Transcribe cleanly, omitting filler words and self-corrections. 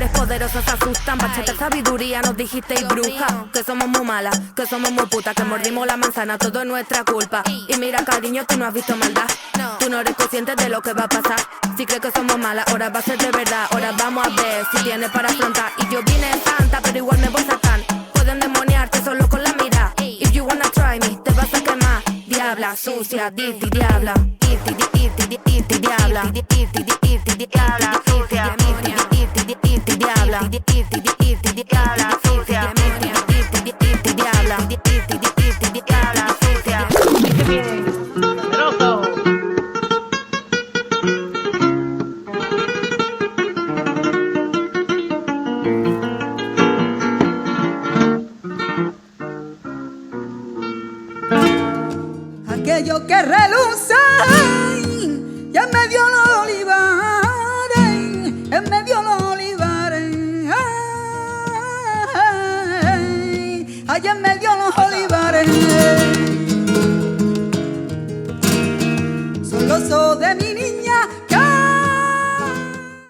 mujeres poderosas se asustan. Bachata sabiduría nos dijisteis bruja. Que somos muy malas, que somos muy putas, que mordimos la manzana, todo es nuestra culpa. Y mira cariño, tú no has visto maldad. Tú no eres consciente de lo que va a pasar. Si crees que somos malas, ahora va a ser de verdad. Ahora vamos a ver si tienes para afrontar. Y yo vine santa, pero igual me voy satán. Pueden demoniarte solo con la mirada. If you wanna try me, te vas a quemar. Diabla, sucia, dirty, diabla. Dirty, dirty, dirty, diabla. Dirty, dirty, diabla, sucia. Dirty, dirty, diabla. Dirty, dirty, diabla, sucia. Dirty, dirty, diabla. Dirty, dirty, diabla, sucia. Dice bien, poderoso. Aquello que reluce y en medio de los olivares, en medio de los olivares, ay, en medio de los olivares, son los ojos de mi niña.